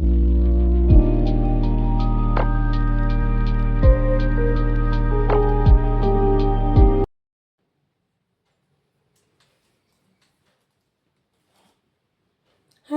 Hi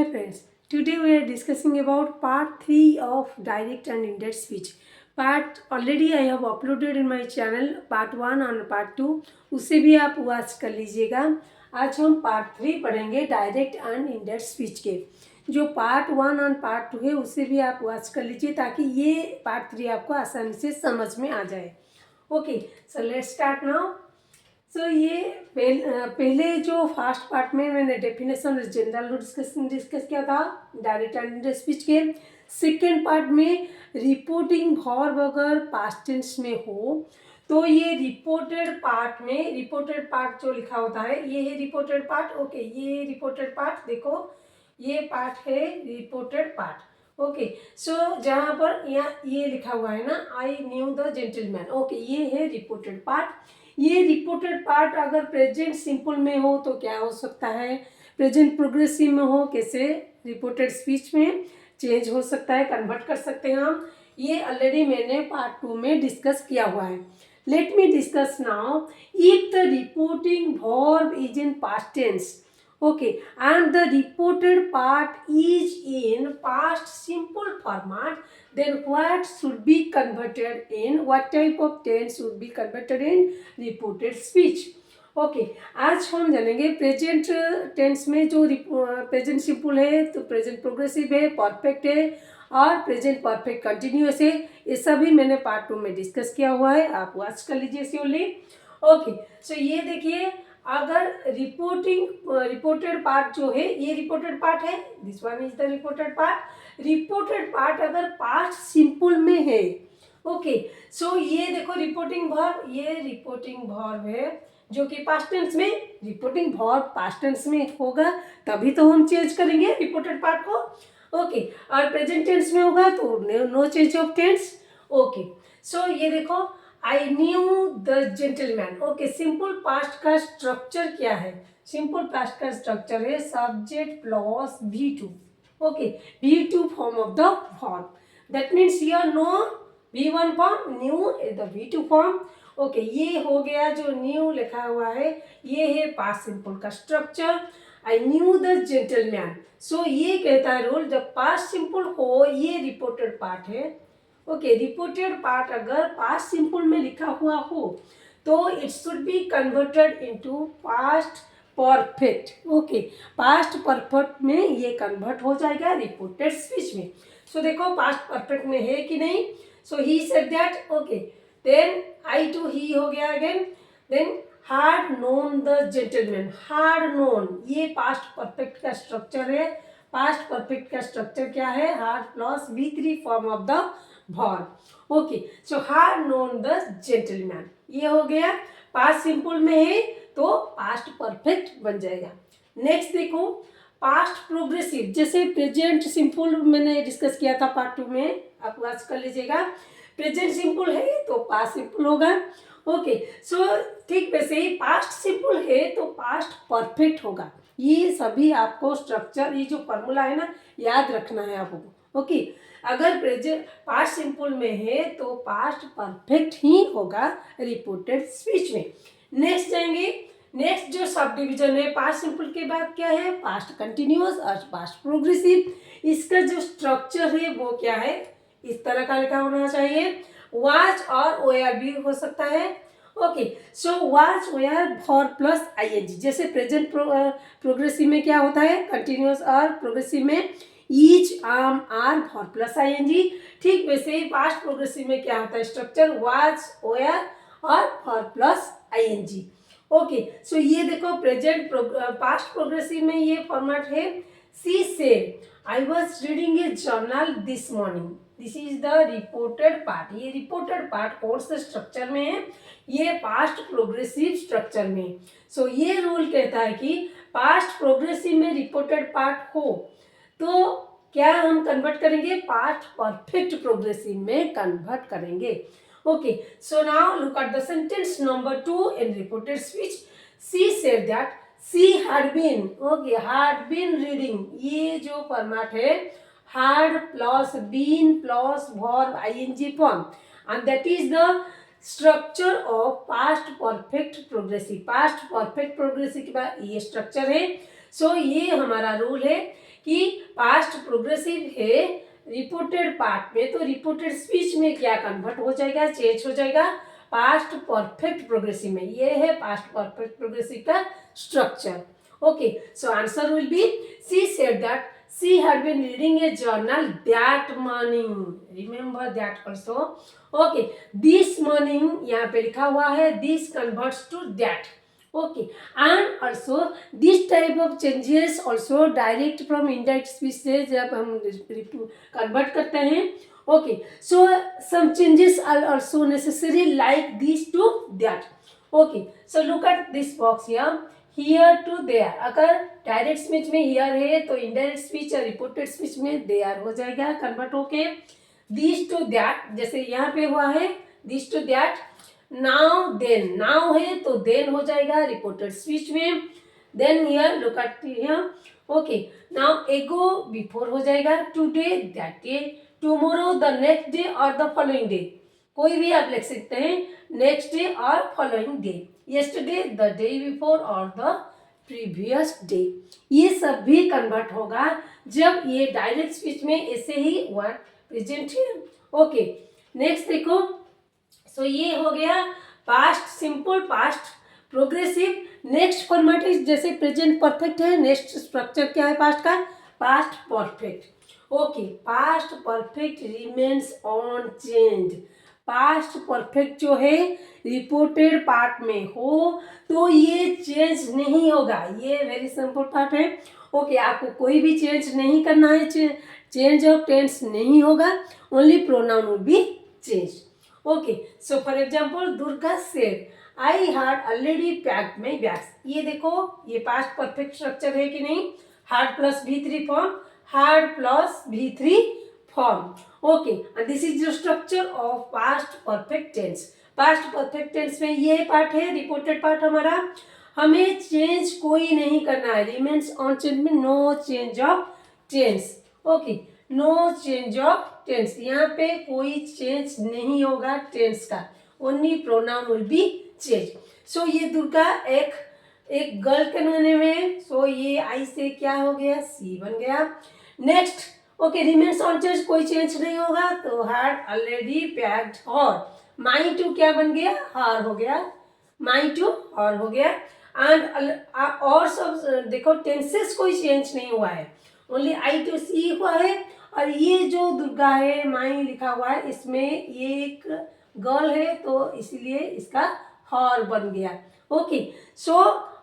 friends, today we are discussing about part 3 of direct and indirect speech. Part already I have uploaded in my channel part 1 और part 2, उसे भी आप watch कर लीजिएगा। आज हम पार्ट 3 पढ़ेंगे डायरेक्ट एंड इनडायरेक्ट स्पीच के। जो पार्ट 1 और पार्ट 2 है उसे भी आप वॉच कर लीजिए ताकि ये पार्ट 3 आपको आसानी से समझ में आ जाए। Okay, so let's start now. So ये पहले जो फर्स्ट पार्ट में मैंने डेफिनेशन जनरल डिस्कस किया था डायरेक्ट एंड इनडायरेक्ट स्पीच के। सेकेंड पार्ट में रिपोर्टिंग वर्ब अगर पास्ट टेंस में हो तो ये रिपोर्टेड पार्ट जो लिखा होता है ये है रिपोर्टेड पार्ट। ओके, ये रिपोर्टेड पार्ट देखो, ये पार्ट है रिपोर्टेड पार्ट। ओके, सो जहाँ पर यहाँ ये लिखा हुआ है ना, आई न्यू द जेंटलमैन। ओके, ये है रिपोर्टेड पार्ट। ये रिपोर्टेड पार्ट अगर प्रेजेंट सिंपल में हो तो क्या हो सकता है, प्रेजेंट प्रोग्रेसिव में हो कैसे रिपोर्टेड स्पीच में चेंज हो सकता है, कन्वर्ट कर सकते हैं हम। ये ऑलरेडी मैंने पार्ट 2 में डिस्कस किया हुआ है। Let me discuss now. If the reporting verb is in past tense, okay, and the reported part is in past simple format, then what should be converted in, what type of tense should be converted in reported speech? Okay, आज हम जानेंगे present tense में जो present simple है तो present progressive है, perfect है और प्रेजेंट परफेक्ट कंटिन्यूअस है। ये सभी मैंने पार्ट 2 में डिस्कस किया हुआ है, आप वॉच कर लीजिए श्योरली। ओके, सो ये देखिए, अगर रिपोर्टेड पार्ट जो है ये रिपोर्टेड पार्ट है, this one is the reported part. Reported part अगर पास्ट सिंपल में है, ओके, सो ये देखो रिपोर्टिंग वर्ब, ये रिपोर्टिंग वर्ब है जो कि पास्ट टेंस में, रिपोर्टिंग वर्ब पास्ट टेंस में होगा तभी तो हम चेंज करेंगे रिपोर्टेड पार्ट को। ओके, और प्रेजेंट टेंस में होगा तो no change of tense. Okay, so ये देखो, I knew the gentleman. Okay, simple past का स्ट्रक्चर क्या है? सिंपल पास्ट का स्ट्रक्चर है subject plus V2। Okay, V2 form of the verb, that means here no V1 form, new is the V2 form. Okay, ये हो गया जो new लिखा हुआ है, ये है पास्ट सिंपल का structure. I knew the gentleman, so ये कहता है रूल जब पास्ट सिंपल हो ये रिपोर्टेड पार्ट है। ओके, रिपोर्टेड पार्ट अगर पास्ट सिंपल में लिखा हुआ हो तो it should be converted into past perfect. Okay, past perfect में ये कन्वर्ट हो जाएगा रिपोर्टेड स्पीच में। सो देखो पास्ट परफेक्ट में है कि नहीं। So he said that, okay, then I to he हो गया again, then had known the gentleman. Had known ये पास्ट परफेक्ट का स्ट्रक्चर है। पास्ट परफेक्ट का स्ट्रक्चर क्या है? Had plus V3 form of the verb. Okay, so had known the gentleman, ये हो गया पास्ट सिंपल में है तो पास्ट परफेक्ट बन जाएगा। नेक्स्ट देखो पास्ट प्रोग्रेसिव, जैसे प्रेजेंट सिंपल मैंने डिस्कस किया था पार्ट 2 में, आप वॉच कर लीजिएगा। प्रेजेंट सिंपल है तो पास्ट सिंपल होगा। ओके, सो ठीक वैसे ही पास्ट सिंपल है तो पास्ट परफेक्ट होगा। ये सभी आपको स्ट्रक्चर, ये जो फॉर्मूला है ना, याद रखना है आपको। ओके, अगर प्रेजेंट पास्ट सिंपल में है तो पास्ट परफेक्ट ही होगा रिपोर्टेड स्पीच में। नेक्स्ट जाएंगे, नेक्स्ट जो सब डिविजन है पास्ट सिंपल के बाद क्या है? पास्ट कंटिन्यूअस और पास्ट प्रोग्रेसिव। इसका जो स्ट्रक्चर है वो क्या है? इस तरह का लिखा होना चाहिए, वाज और वेयर भी हो सकता है। Okay, so was were verb plus ING. जैसे प्रेजेंट प्रोग्रेसिव में क्या होता है? कंटिन्यूअस और प्रोग्रेसिव में each are verb plus ING. ठीक वैसे ही पास्ट प्रोग्रेसिव में क्या होता है स्ट्रक्चर? वाज वेयर और verb plus ING. Okay, so ये देखो प्रेजेंट पास्ट प्रोग्रेसिव में ये फॉर्मेट है, she said I was reading a journal this morning. This is the reported part. ये रिपोर्टेड पार्ट कौन से स्ट्रक्चर में है? ये पास्ट प्रोग्रेसिव स्ट्रक्चर में। सो ये रूल कहता है कि पास्ट प्रोग्रेसिव में रिपोर्टेड पार्ट हो तो क्या हम कन्वर्ट करेंगे? पास्ट परफेक्ट प्रोग्रेसिव में कन्वर्ट करेंगे। Okay, so now look at the sentence number 2 in reported speech. She said that she had been, okay, had been reading, ये जो फॉर्मेट है had plus been plus verb ing form, and that is the structure of past perfect progressive. past perfect progressive के बाद ये structure है. सो ये हमारा rule है कि पास्ट प्रोग्रेसिव है रिपोर्टेड पार्ट में, तो रिपोर्टेड स्पीच में क्या कन्वर्ट हो जाएगा, चेंज हो जाएगा पास्ट परफेक्ट प्रोग्रेसिव में. ये है पास्ट परफेक्ट प्रोग्रेसिव का structure. Okay, so answer will be she said that she had been reading a journal that morning. Remember that also. Okay, this morning यहाँ पे लिखा हुआ है, this converts to that. Okay, and also this type of changes also direct from indirect speech से जब हम convert करते हैं. Okay, so some changes are also necessary like this to that. Okay, so look at this box here. Here to there, अगर direct speech में here है तो indirect speech या रिपोर्टेड स्पीच में देयर हो जाएगा कन्वर्ट होके. दिस टू दैट, जैसे यहाँ पे हुआ है this to that. Now then, now है तो देन हो जाएगा रिपोर्टेड स्पीच में. Then here look at here. Okay, now ago before हो जाएगा. Today that day, tomorrow the next day और द फॉलोइंग डे, कोई भी आप लिख सकते हैं नेक्स्ट डे और following day. yesterday, the day before और the previous day. ये सब भी कन्वर्ट होगा जब ये डायरेक्ट स्पीच में ऐसे ही वर्ड प्रेजेंट है. ओके, नेक्स्ट देखो. सो ये हो गया past simple, past progressive. Next format is जैसे प्रेजेंट परफेक्ट है, नेक्स्ट स्ट्रक्चर क्या है पास्ट का, past perfect. Okay, past perfect remains on change. Past perfect जो है रिपोर्टेड पार्ट में हो तो ये चेंज नहीं होगा. ये वेरी सिंपल पार्ट है. ओके, आपको कोई भी चेंज नहीं करना है, चेंज ऑफ टेंस नहीं होगा, only pronoun will be change. Okay, so for example Durga said I had already packed my bags. ये देखो ये पास्ट परफेक्ट स्ट्रक्चर है कि नहीं, had plus V3 form, had plus V3 form. Okay, and this is the structure of past perfect tense. past perfect tense में ये part है reported part हमारा. हमें चेंज कोई नहीं करना है. रिमेन्स ऑन चेंज में no change of tense. Okay, no change of tense, यहाँ पे कोई चेंज नहीं होगा टेंस का, only pronoun will be change. So ये दुर्गा एक गर्ल के माने में, सो ये आई से क्या हो गया, सी बन गया. Next, okay, remains on change, कोई चेंज नहीं होगा तो had already packed her. My to क्या बन गया, हर हो गया, माई टू हर हो गया. एंड और सब देखो टेंसेस कोई चेंज नहीं हुआ है, ओनली आई टू सी हुआ है. और ये जो दुर्गा है माई लिखा हुआ है इसमें ये एक गर्ल है तो इसलिए इसका हर बन गया. Okay, so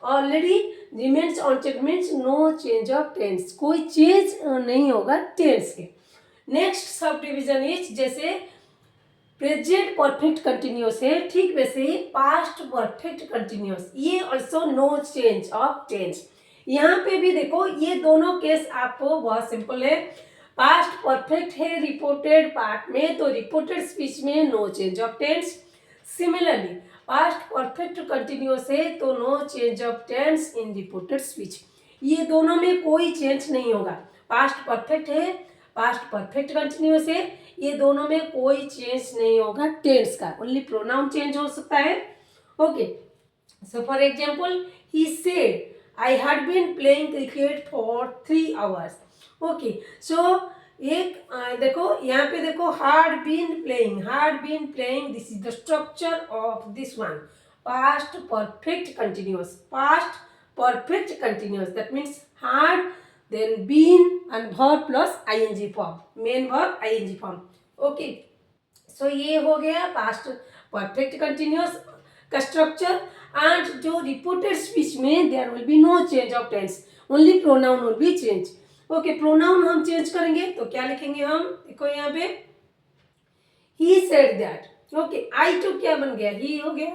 already remains on change means no change of tense, कोई चेंज नहीं होगा टेंस के. नेक्स्ट सब डिविजन इज जैसे प्रेजेंट परफेक्ट कंटिन्यूस है, ठीक वैसे ही पास्ट परफेक्ट कंटिन्यूस, ये also no change of tense. यहाँ पे भी देखो ये दोनों केस आपको बहुत सिंपल है. पास्ट परफेक्ट है रिपोर्टेड पार्ट में तो रिपोर्टेड स्पीच में no change of tense. Similarly past perfect continuous है तो no change of tense in reported speech. ये दोनों में कोई चेंज नहीं होगा. पास्ट परफेक्ट है, पास्ट परफेक्ट कंटिन्यूस है, ये दोनों में कोई चेंज नहीं होगा टेंस का, ओनली प्रोनाउन चेंज हो सकता है. Okay, so for example he said I had been playing cricket for 3 hours. Okay, so एक देखो यहाँ पे देखो had been playing, this is the structure of this one, past perfect continuous. Past perfect continuous that means had then been and verb plus ing form, main verb ing form. Okay, so ये हो गया past perfect continuous का structure. And जो reported speech में there will be no change of tense, only pronoun will be change. Okay, pronoun हम change करेंगे तो क्या लिखेंगे हम, देखो यहाँ पे ही said that. Okay, I to क्या बन गया, ही हो गया,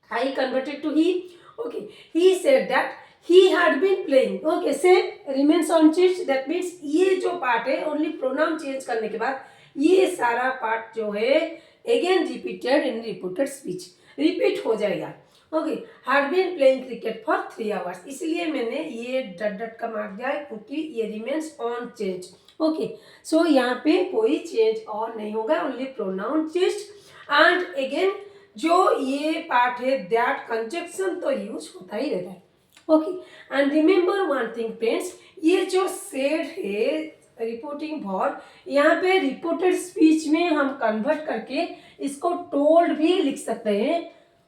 I converted to he. Okay, he said that he had been playing. Okay, same remains on change that means ये जो पार्ट है ओनली प्रोनाउन चेंज करने के बाद ये सारा पार्ट जो है again repeated in reported speech, repeat हो जाएगा. Okay, had been playing cricket for 3 hours, इसलिए मैंने ये डट डट का मार्क दिया है क्योंकि ये रिमेन्स ऑन चेंज, ओके, सो यहाँ पे कोई चेंज और नहीं होगा, only pronoun change. And again जो ये पार्ट है दैट कंजक्शन तो यूज होता ही रहता है। Okay, and remember one thing friends, ये जो सेड है रिपोर्टिंग वर्ब, यहाँ पे रिपोर्टेड स्पीच में हम कन्वर्ट करके इसको टोल्ड भी लिख सकते हैं।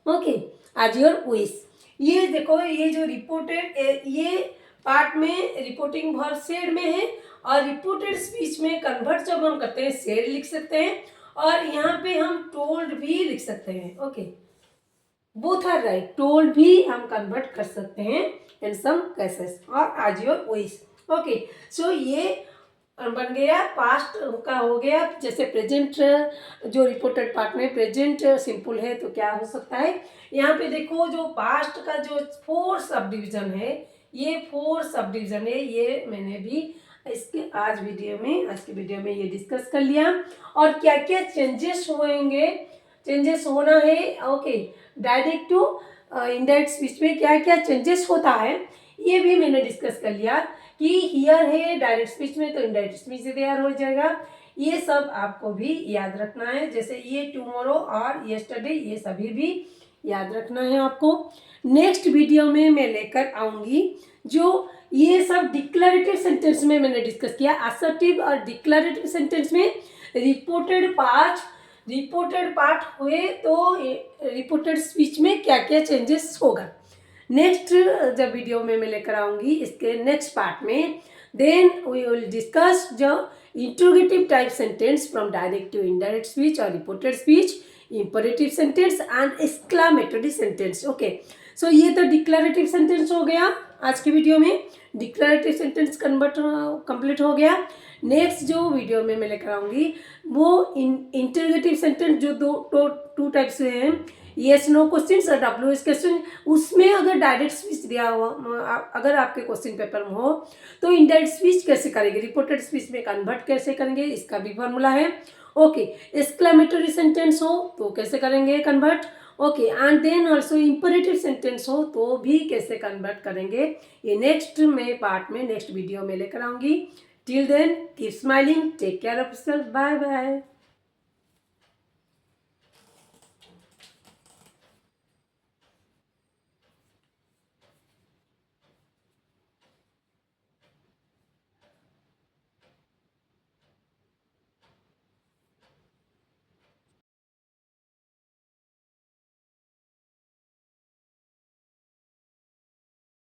Okay, as your wish. ये देखो, ये जो रिपोर्टेड, ये पार्ट में रिपोर्टिंग वर्ब सेड में है, और रिपोर्टेड स्पीच में कन्वर्ट जब हम करते हैं सेड लिख सकते हैं, और यहाँ पे हम टोल्ड भी लिख सकते हैं। Okay, both are right, told भी हम कन्वर्ट कर सकते हैं इन सम केसेस, और as your wish. Okay, so ये बन गया, पास्ट का हो गया। जैसे प्रेजेंट, जो रिपोर्टेड पार्ट में प्रेजेंट सिंपल है तो क्या हो सकता है, यहाँ पे देखो जो पास्ट का जो 4 सब डिवीजन है, ये 4 सब डिवीजन है, ये मैंने भी इसके आज की वीडियो में ये डिस्कस कर लिया। और क्या क्या चेंजेस होंगे, चेंजेस होना है। Okay, direct to indirect speech में क्या क्या चेंजेस होता है, ये भी मैंने डिस्कस कर लिया कि हियर है डायरेक्ट स्पीच में, तो इनडायरेक्ट स्पीच से तैयार हो जाएगा। ये सब आपको भी याद रखना है, जैसे ये टुमारो और यस्टरडे, ये सभी भी याद रखना है आपको। नेक्स्ट वीडियो में मैं लेकर आऊँगी जो ये सब डिक्लेरेटिव सेंटेंस में मैंने डिस्कस किया, असर्टिव और डिक्लेरेटिव सेंटेंस में रिपोर्टेड पार्ट हुए तो रिपोर्टेड स्पीच में क्या क्या चेंजेस होगा। नेक्स्ट जब वीडियो में मैं लेकर आऊँगी इसके नेक्स्ट पार्ट में, देन वी विल डिस्कस जो interrogative type sentence from direct to indirect speech और reported speech, imperative sentence and exclamatory sentence. Okay, so ये तो डिक्लेरेटिव सेंटेंस हो गया। आज की वीडियो में डिक्लेरेटिव सेंटेंस कंप्लीट हो गया। नेक्स्ट जो वीडियो में मैं लेकर आऊँगी वो इंटरोगेटिव सेंटेंस, जो टू टाइप्स हैं, येस नो क्वेश्चन और WH क्वेश्चन। उसमें अगर डायरेक्ट स्पीच दिया हुआ, अगर आपके क्वेश्चन पेपर में हो तो इनडायरेक्ट स्पीच कैसे करेंगे, रिपोर्टेड स्पीच में कन्वर्ट कैसे करेंगे, इसका भी फॉर्मूला है। ओके, एक्सक्लेमेटरी सेंटेंस हो तो कैसे करेंगे convert. Okay, and then also imperative sentence हो तो भी कैसे कन्वर्ट करेंगे, ये नेक्स्ट में पार्ट में नेक्स्ट वीडियो में लेकर आऊँगी। Till then keep smiling, take care of yourself, bye bye.